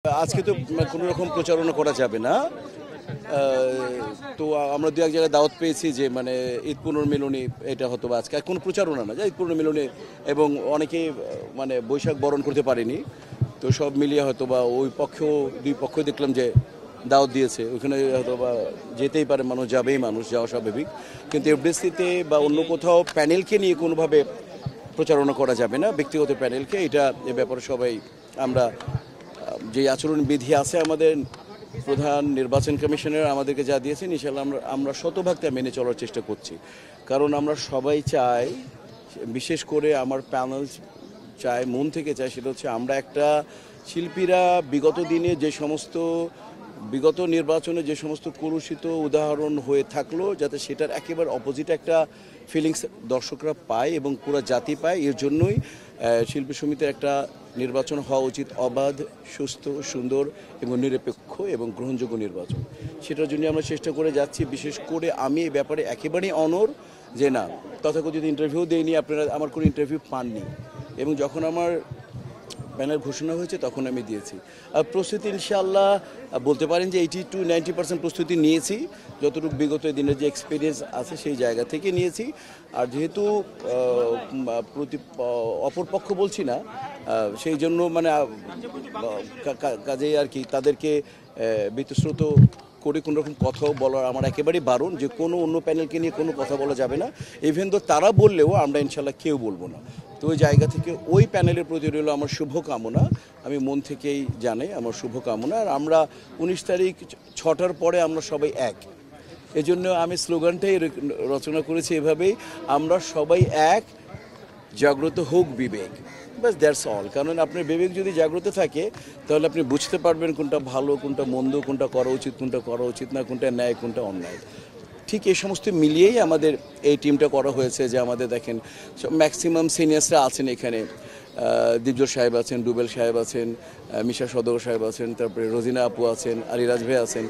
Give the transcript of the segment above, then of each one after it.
আজকে তো কোনো রকম প্রচারণা করা যাবে না। তো আমরা দু এক জায়গায় দাওয়াত পেয়েছি যে মানে ঈদ পুনর্মিলনী, এটা হতো বা আজকে কোনো প্রচারণা না, যে ঈদ পুনর্মিলনী, এবং অনেকেই মানে বৈশাখ বরণ করতে পারেনি। তো সব মিলিয়ে হয়তো বা ওই পক্ষেও দুই পক্ষ দেখলাম যে দাওয়াত দিয়েছে, ওইখানে হয়তো বা যেতেই পারে মানুষ, যাবেই মানুষ, যাওয়া স্বাভাবিক। কিন্তু এফডিসিতে বা অন্য কোথাও প্যানেলকে নিয়ে কোনোভাবে প্রচারণা করা যাবে না, ব্যক্তিগত প্যানেলকে। এটা এ ব্যাপারে সবাই আমরা যে আচরণবিধি আছে আমাদের প্রধান নির্বাচন কমিশনার আমাদেরকে যা দিয়েছেন, ইনশাআল্লাহ আমরা শতভাগ তা মেনে চলার চেষ্টা করছি। কারণ আমরা সবাই চাই, বিশেষ করে আমার প্যানেল চায়, মন থেকে চায়, সেটা হচ্ছে আমরা একটা শিল্পীরা বিগত দিনে যে সমস্ত বিগত নির্বাচনে যে সমস্ত কলুষিত উদাহরণ হয়ে থাকলো, যাতে সেটার একেবারে অপোজিট একটা ফিলিংস দর্শকরা পায় এবং পুরো জাতি পায়। এর জন্যই শিল্পী সমিতির একটা নির্বাচন হওয়া উচিত অবাধ, সুস্থ, সুন্দর এবং নিরপেক্ষ এবং গ্রহণযোগ্য নির্বাচন। সেটার জন্য আমরা চেষ্টা করে যাচ্ছি। বিশেষ করে আমি এই ব্যাপারে একেবারেই অনড় যে না, তথাকথিত ইন্টারভিউ দেইনি, আপনারা আমার কোনো ইন্টারভিউ পাননি, এবং যখন আমার প্যানেল ঘোষণা হয়েছে তখন আমি দিয়েছি। আর প্রস্তুতি ইনশাআল্লাহ বলতে পারেন যে 80-90% প্রস্তুতি নিয়েছি, যতটুকু বিগত দিনের যে এক্সপিরিয়েন্স আছে সেই জায়গা থেকে নিয়েছি। আর যেহেতু অপরপক্ষ বলছি না, সেই জন্য মানে কাজেই আর কি তাদেরকে বীতশ্রুত করে কোনো রকম কথাও বলার আমার একেবারেই বারণ, যে কোনো অন্য প্যানেলকে নিয়ে কোনো কথা বলা যাবে না। ইভেন তো তারা বললেও আমরা ইনশাল্লাহ কেউ বলবো না। তো ওই জায়গা থেকে ওই প্যানেলের প্রতি রইল আমার শুভকামনা, আমি মন থেকেই জানাই আমার শুভকামনা। আর আমরা 19 তারিখ 6টার পরে আমরা সবাই এক, এজন্য আমি স্লোগানটাই রচনা করেছি এভাবেই, আমরা সবাই এক, জাগ্রত হোক বিবেক, বাস দ্যাটস অল। কারণ আপনার বিবেক যদি জাগ্রত থাকে তাহলে আপনি বুঝতে পারবেন কোনটা ভালো, কোনটা মন্দ, কোনটা করা উচিত, কোনটা করা উচিত না, কোনটা ন্যায়, কোনটা অন্যায়। ঠিক এই সমস্ত মিলিয়েই আমাদের এই টিমটা করা হয়েছে। যে আমাদের দেখেন ম্যাক্সিমাম সিনিয়র্সরা আছেন এখানে, দীপজল সাহেব আছেন, ডুবেল সাহেব আছেন, মিশা সদর সাহেব আছেন, তারপরে রোজিনা আপু আছেন, আলিরাজ ভাই আছেন,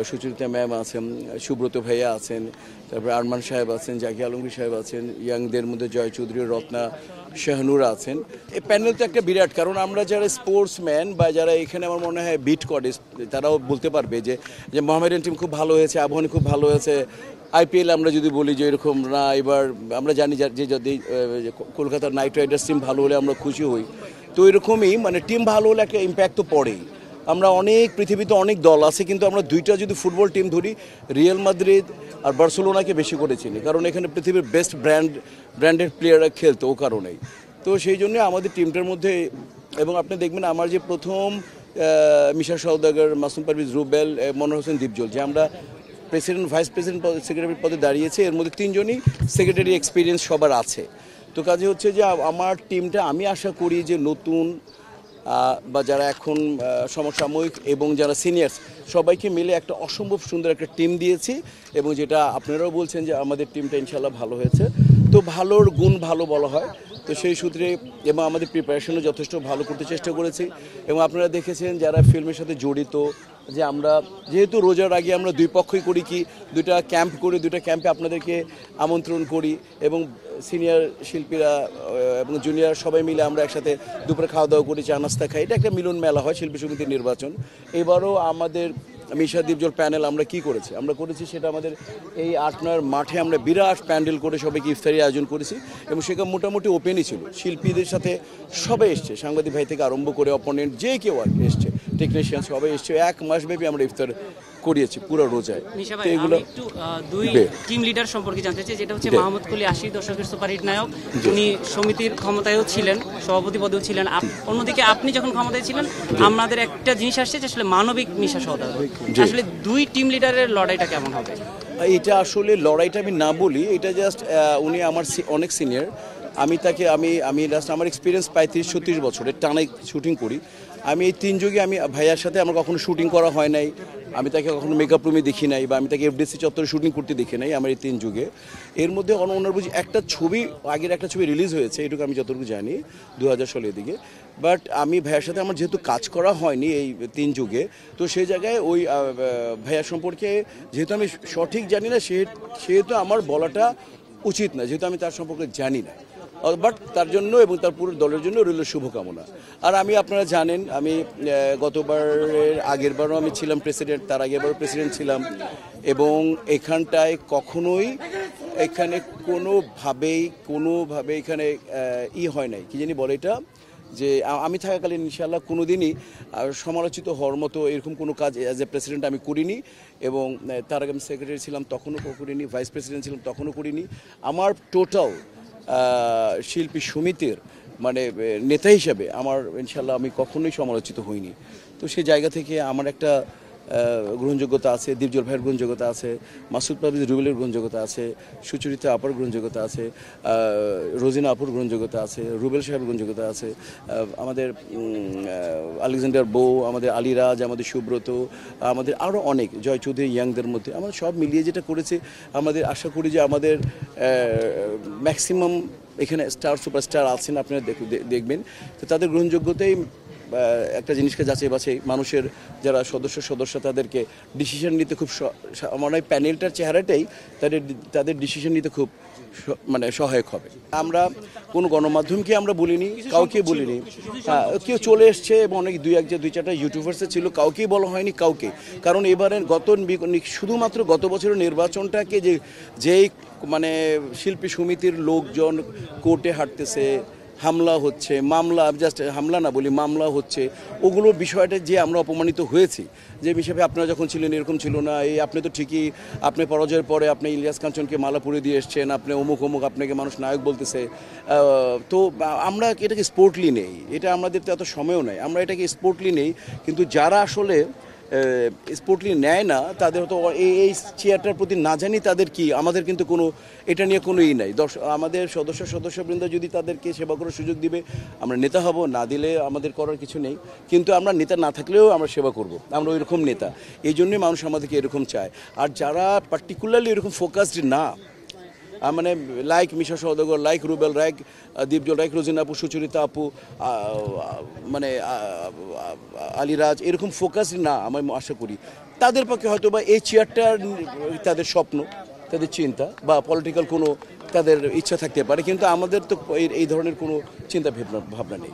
সুচরিতা ম্যাম আছেন, সুব্রত ভাইয়া আছেন, তারপরে আরমান সাহেব আছেন, জাকি আলমগীর সাহেব আছেন, ইয়াংদের মধ্যে জয় চৌধুরী, রত্না, শাহনুরা আছেন। এই প্যানেল তো একটা বিরাট, কারণ আমরা যারা স্পোর্টসম্যান বা যারা এখানে আমার মনে হয় বিট করে, তারাও বলতে পারবে যে মোহামেডান টিম খুব ভালো হয়েছে, আবাহনী খুব ভালো হয়েছে। আইপিএল আমরা যদি বলি যে এরকম না, এবার আমরা জানি যে যদি কলকাতার নাইট রাইডার্স টিম ভালো হলে আমরা খুশি হই। তো এরকমই মানে টিম ভালো হলে একটা ইম্প্যাক্ট তো পড়েই। আমরা অনেক, পৃথিবীতে অনেক দল আছে, কিন্তু আমরা দুইটা যদি ফুটবল টিম ধরি, রিয়াল মাদ্রিদ আর বার্সেলোনাকে বেশি করে চিনি, কারণ এখানে পৃথিবীর বেস্ট ব্র্যান্ডেড প্লেয়াররা খেলতো ও কারণেই। তো সেই জন্য আমাদের টিমটার মধ্যে, এবং আপনি দেখবেন আমার যে প্রথম মিশা সওদাগর, মাসুম পারভেজ, রুবেল, মনোহর হোসেন, দীপজল, যে আমরা প্রেসিডেন্ট, ভাইস প্রেসিডেন্ট, সেক্রেটারি পদে দাঁড়িয়েছে, এর মধ্যে 3 জনই সেক্রেটারি এক্সপিরিয়েন্স সবার আছে। তো কাজে হচ্ছে যে আমার টিমটা, আমি আশা করি যে নতুন বা যারা এখন সমসাময়িক এবং যারা সিনিয়র্স, সবাইকে মিলে একটা অসম্ভব সুন্দর একটা টিম দিয়েছি। এবং যেটা আপনারাও বলছেন যে আমাদের টিমটা ইনশাল্লাহ ভালো হয়েছে, তো ভালোর গুণ ভালো বলা হয়। তো সেই সূত্রে এবং আমাদের প্রিপারেশনও যথেষ্ট ভালো করতে চেষ্টা করেছি। এবং আপনারা দেখেছেন যারা ফিল্মের সাথে জড়িত, যে আমরা যেহেতু রোজার আগে আমরা দুই পক্ষই করি কি, দুইটা ক্যাম্প করি, দুইটা ক্যাম্পে আপনাদেরকে আমন্ত্রণ করি, এবং সিনিয়র শিল্পীরা এবং জুনিয়র সবাই মিলে আমরা একসাথে দুপুরে খাওয়া দাওয়া করি, চা নাস্তা খাই। এটা একটা মিলন মেলা হয় শিল্পী সমিতির নির্বাচন। এবারও আমাদের মিশা দীপজল প্যানেল আমরা কি করেছি, আমরা করেছি সেটা আমাদের এই 8-9 মাঠে আমরা বিরাট প্যান্ডেল করে সবাইকে ইফতারি আয়োজন করেছি, এবং সেটা মোটামুটি ওপেনই ছিল। শিল্পীদের সাথে সবাই এসছে, সাংবাদিক ভাই থেকে আরম্ভ করে অপোনেন্ট যে কেউ আর এসছে, টেকনিশিয়ান সবাই এসছে। 1 মাস ব্যাপী আমরা ইফতার করিয়েছি পুরো রোজায়। তো এগুলো একটু দুই টিম লিডার সম্পর্কে জানতে চাই, যেটা হচ্ছে মাহমুদ কুলি 80 দশকের সুপারহিট নায়ক, উনি সমিতির ক্ষমতায়ও ছিলেন, সভাপতি পদেও ছিলেন। অন্যদিকে আপনি যখন ক্ষমতায় ছিলেন, আমাদের একটা জিনিস আসছে যে আসলে মানবিক মিশা সওদাগর, আসলে দুই টিম লিডারের লড়াইটা কেমন হবে? এটা আসলে লড়াইটা আমি না বলি, এটা জাস্ট উনি আমার অনেক সিনিয়র। আমি তাকে আমি লাস্ট আমার এক্সপিরিয়েন্স 35-36 বছরের টানাই শুটিং করি। আমি এই 3 যুগে আমি ভাইয়ার সাথে আমার কখনো শুটিং করা হয় নাই, আমি তাকে কখনো মেকআপ রুমে দেখি নাই, বা আমি তাকে এফডিসি চত্বরে শুটিং করতে দেখি নাই আমার এই 3 যুগে। এর মধ্যে ওনার বুঝি একটা ছবি, আগের একটা ছবি রিলিজ হয়েছে, এটুকু আমি যতটুকু জানি 2000 সালের দিকে। বাট আমি ভাইয়ার সাথে আমার যেহেতু কাজ করা হয়নি এই 3 যুগে, তো সেই জায়গায় ওই ভাইয়া সম্পর্কে যেহেতু আমি সঠিক জানি না, সেহেতু আমার বলাটা উচিত না, যেহেতু আমি তার সম্পর্কে জানি না। বাট তার জন্য এবং তার পুরো দলের জন্য রইল শুভকামনা। আর আমি, আপনারা জানেন, আমি গতবারের আগের বারও আমি ছিলাম প্রেসিডেন্ট, তার আগের বারও প্রেসিডেন্ট ছিলাম, এবং এখানটায় কখনোই এখানে কোনোভাবে এখানে হয় নাই, কি জানি বলে এটা, যে আমি থাকাকালীন ইনশাআল্লাহ কোনো দিনই সমালোচিত হওয়ার মতো এরকম কোনো কাজ অ্যাজ এ প্রেসিডেন্ট আমি করিনি, এবং তার আগে আমি সেক্রেটারি ছিলাম তখনও করিনি, ভাইস প্রেসিডেন্ট ছিলাম তখনও করিনি। আমার টোটাল শিল্পী সমিতির মানে নেতা হিসাবে আমার ইনশাআল্লাহ আমি কখনোই সমালোচিত হইনি। তো সেই জায়গা থেকে আমার একটা গ্রহণযোগ্যতা আছে, দীপজল ভাইয়ের গ্রহণযোগ্যতা আছে, মাসুদ পারভেজ রুবেলের গ্রহণযোগ্যতা আছে, সুচরিতা আপার গ্রহণযোগ্যতা আছে, রোজিনা আপুর গ্রহণযোগ্যতা আছে, রুবেল সাহেবের গ্রহণযোগ্যতা আছে, আমাদের আলেকজান্ডার বউ, আমাদের আলিরাজ, আমাদের সুব্রত, আমাদের আরও অনেক, জয় চৌধুরী ইয়াংদের মধ্যে আমরা সব মিলিয়ে যেটা করেছে, আমাদের আশা করি যে আমাদের ম্যাক্সিমাম এখানে সুপারস্টার আছেন, আপনারা দেখবেন। তো তাদের গ্রহণযোগ্যতাই একটা জিনিসকে যাচাই বাছাই, মানুষের যারা সদস্য তাদেরকে ডিসিশন নিতে খুব মানে প্যানেলটার চেহারাটাই তাদের ডিসিশন নিতে খুব মানে সহায়ক হবে। আমরা কোনো গণমাধ্যমকে আমরা বলিনি, কাউকে বলিনি, কেউ চলে এসছে এবং অনেক দুই চারটা ইউটিউবার্সে ছিল, কাউকেই বলা হয়নি কাউকে। কারণ এবারে শুধুমাত্র গত বছরের নির্বাচনটাকে যেই মানে শিল্পী সমিতির লোকজন কোর্টে হাঁটতেছে, হামলা হচ্ছে, মামলা, জাস্ট হামলা না বলি, মামলা হচ্ছে, ওগুলো বিষয়টা যে আমরা অপমানিত হয়েছি, যে হিসাবে আপনারা যখন ছিলেন এরকম ছিল না, এই আপনি তো ঠিকই, আপনি পরাজয়ের পরে আপনি ইলিয়াস কাঞ্চনকে মালা পরিয়ে দিয়ে এসছেন, আপনি অমুক আপনাকে মানুষ নায়ক বলতেছে। তো আমরা এটাকে স্পোর্টলি নেই, এটা আমাদের তো এত সময়ও নেই, আমরা এটাকে স্পোর্টলি নেই। কিন্তু যারা আসলে স্পোর্টলি নেয় না, তাদের হয়তো এই চেয়ারটার প্রতি না জানি তাদের কি, আমাদের কিন্তু কোনো এটা নিয়ে কোনো নাই। আমাদের সদস্যবৃন্দ যদি তাদেরকে সেবা করার সুযোগ দিবে, আমরা নেতা হব, না দিলে আমাদের করার কিছু নেই। কিন্তু আমরা নেতা না থাকলেও আমরা সেবা করব, আমরা ওইরকম নেতা, এই জন্যই মানুষ আমাদেরকে এরকম চায়। আর যারা পার্টিকুলারলি এরকম ফোকাসড না, মানে like Misha Saudagar, like Rubel, like Dipjol, like Rozina আপু, সুচরিতা আপু, মানে আলিরাজ, এরকম ফোকাস না, আমি আশা করি তাদের পক্ষে হয়তো বা এই চেয়ারটা তাদের স্বপ্ন, তাদের চিন্তা, বা পলিটিক্যাল কোনো তাদের ইচ্ছা থাকতে পারে, কিন্তু আমাদের তো এই ধরনের কোনো চিন্তা ভাবনা নেই।